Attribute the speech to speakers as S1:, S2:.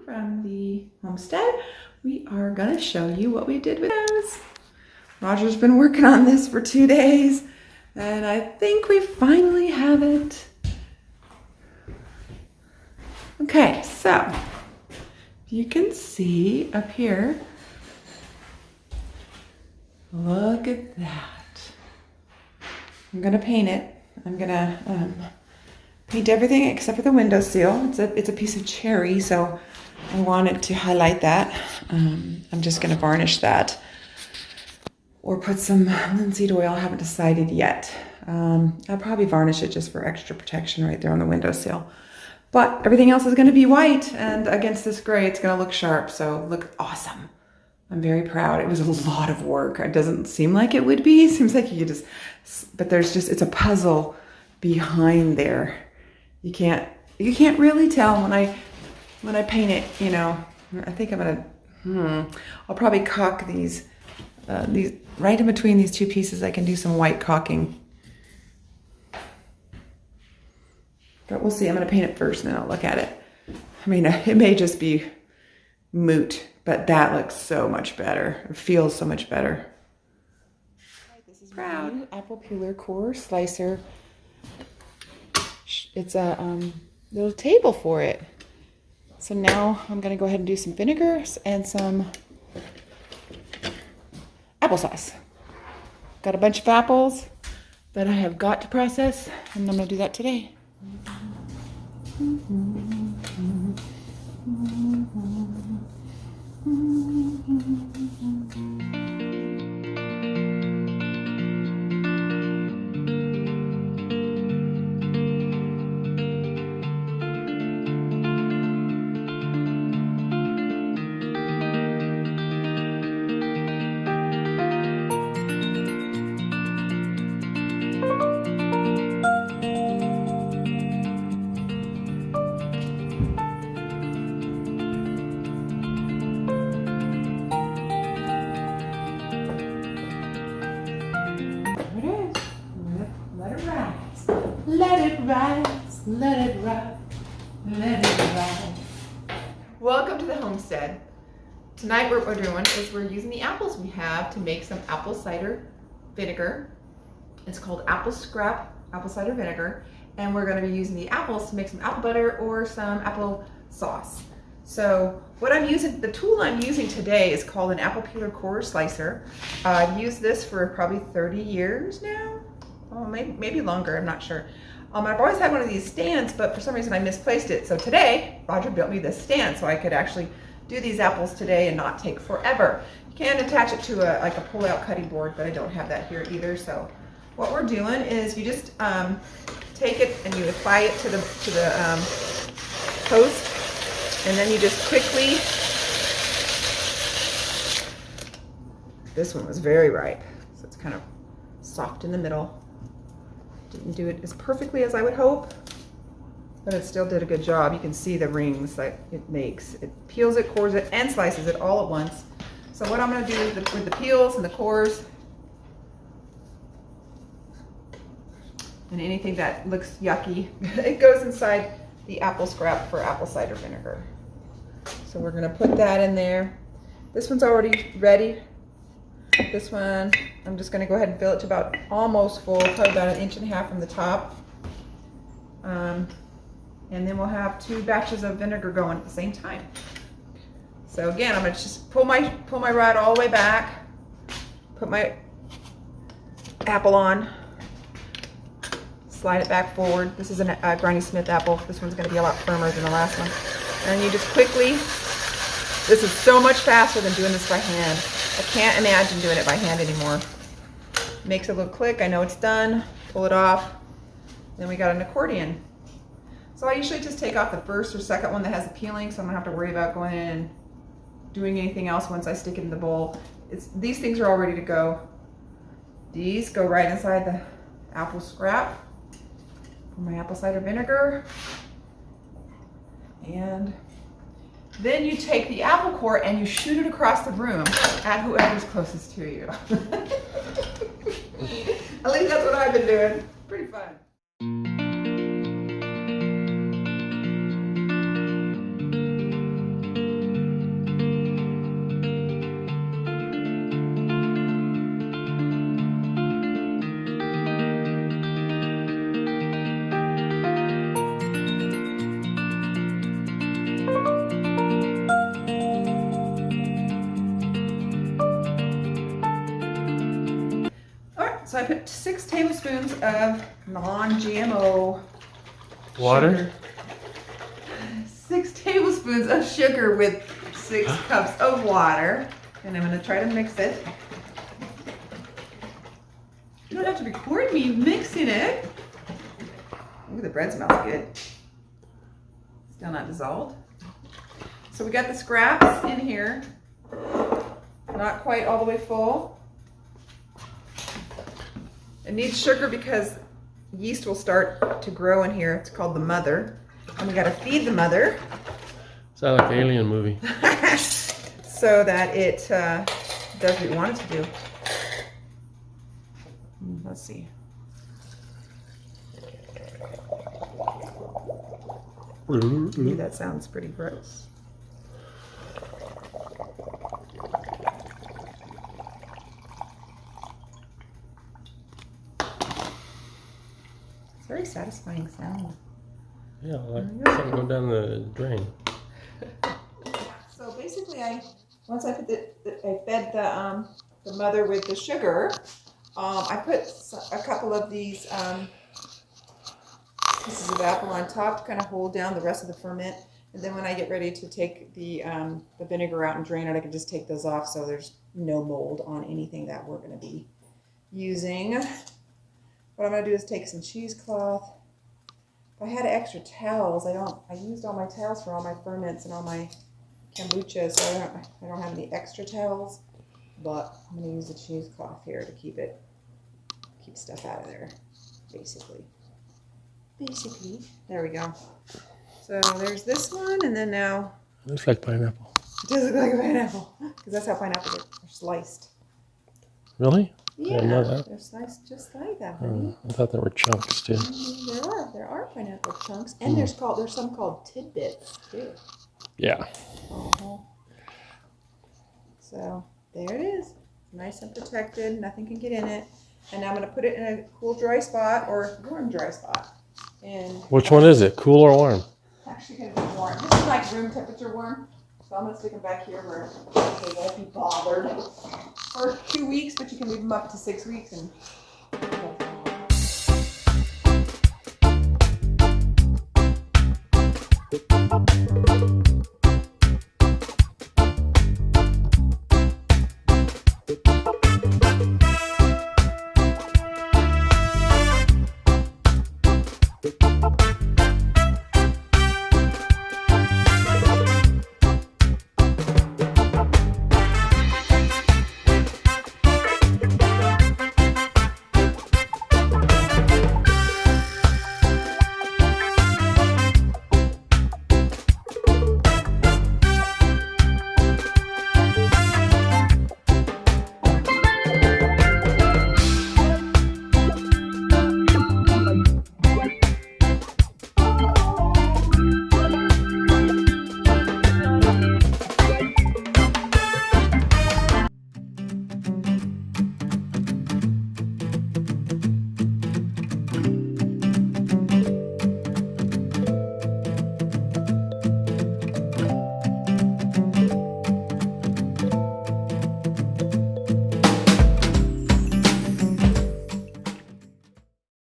S1: from the Homestead. We are gonna show you what we did with those. Roger's been working on this for 2 days and I think we finally have it. Okay, so you can see up here, look at that. I'm gonna paint it. I'm gonna paint everything except for the windowsill. It's a piece of cherry, so I wanted to highlight that. I'm just gonna varnish that or put some linseed oil. I haven't decided yet. I'll probably varnish it just for extra protection right there on the windowsill. But everything else is gonna be white, and against this gray, it's gonna look sharp, so look awesome. I'm very proud. It was a lot of work. It doesn't seem like it would be. It seems like you could just, but it's a puzzle behind there. You can't really tell when I paint it, you know. I think I'm gonna, I'll probably caulk these right in between these two pieces. I can do some white caulking. But we'll see. I'm gonna paint it first and then I'll look at it. I mean, it may just be moot, but that looks so much better. It feels so much better. This is proud apple peeler core slicer. It's a little table for it. So now I'm gonna go ahead and do some vinegar and some applesauce. Got a bunch of apples that I have got to process, and I'm gonna do that today. Let it rise, let it rise, let it rise. Welcome to the Homestead. Tonight what we're doing is we're using the apples we have to make some apple cider vinegar. It's called apple scrap apple cider vinegar, and we're going to be using the apples to make some apple butter or some apple sauce. So what I'm using, the tool I'm using today is called an apple peeler core slicer. I've used this for probably 30 years now. Oh, maybe longer, I'm not sure. I've always had one of these stands, but for some reason I misplaced it. So today, Roger built me this stand so I could actually do these apples today and not take forever. You can attach it to like a pull-out cutting board, but I don't have that here either. So what we're doing is you just take it and you apply it to the post, and then you just quickly. This one was very ripe, so it's kind of soft in the middle. Didn't do it as perfectly as I would hope, but it still did a good job. You can see the rings that it makes. It peels it, cores it, and slices it all at once. So what I'm going to do with the peels and the cores and anything that looks yucky, it goes inside the apple scrap for apple cider vinegar. So we're going to put that in there. This one's already ready. This one, I'm just going to go ahead and fill it to about almost full, probably about 1.5 inches from the top. And then we'll have 2 batches of vinegar going at the same time. So again, I'm going to just pull my rod all the way back, put my apple on, slide it back forward. This is a Granny Smith apple. This one's going to be a lot firmer than the last one. And you just quickly, this is so much faster than doing this by hand. I can't imagine doing it by hand anymore. Makes a little click. I know it's done. Pull it off. Then we got an accordion. So I usually just take off the first or second one that has the peeling, so I'm gonna have to worry about going in and doing anything else once I stick it in the bowl. These things are all ready to go. These go right inside the apple scrap for my apple cider vinegar. And then you take the apple core and you shoot it across the room at whoever's closest to you. At least that's what I've been doing. Pretty fun. So I put 6 tablespoons of non-GMO
S2: Water?
S1: sugar. 6 tablespoons of sugar with 6 cups of water. And I'm going to try to mix it. You don't have to record me mixing it. Ooh, the bread smells good. Still not dissolved. So we got the scraps in here. Not quite all the way full. It needs sugar because yeast will start to grow in here. It's called the mother. And we got to feed the mother.
S2: Sounds like an alien movie.
S1: So that it does what we want it to do. Let's see. Ooh, that sounds pretty gross. It's a very satisfying sound.
S2: Yeah, like something going down the drain.
S1: So basically, once I put I fed the mother with the sugar. I put a couple of these pieces of apple on top to kind of hold down the rest of the ferment. And then when I get ready to take the vinegar out and drain it, I can just take those off so there's no mold on anything that we're going to be using. What I'm going to do is take some cheesecloth. If I had extra towels, I used all my towels for all my ferments and all my kombucha, so I don't have any extra towels. But I'm going to use the cheesecloth here to keep stuff out of there, basically. There we go. So there's this one, and then now...
S2: It looks like pineapple.
S1: It does look like a pineapple, because that's how pineapples are sliced.
S2: Really?
S1: Yeah,
S2: I didn't know that.
S1: they're sliced just like that, honey.
S2: I thought there were chunks too.
S1: There are pineapple chunks, and there's some called tidbits too.
S2: Yeah.
S1: So there it is, nice and protected. Nothing can get in it. And now I'm going to put it in a cool, dry spot or warm, dry spot. And
S2: which one is it? Cool or warm?
S1: Actually, going to be warm. This is like room temperature warm. So I'm going to stick them back here where they won't be bothered for 2 weeks, but you can leave them up to 6 weeks and they'll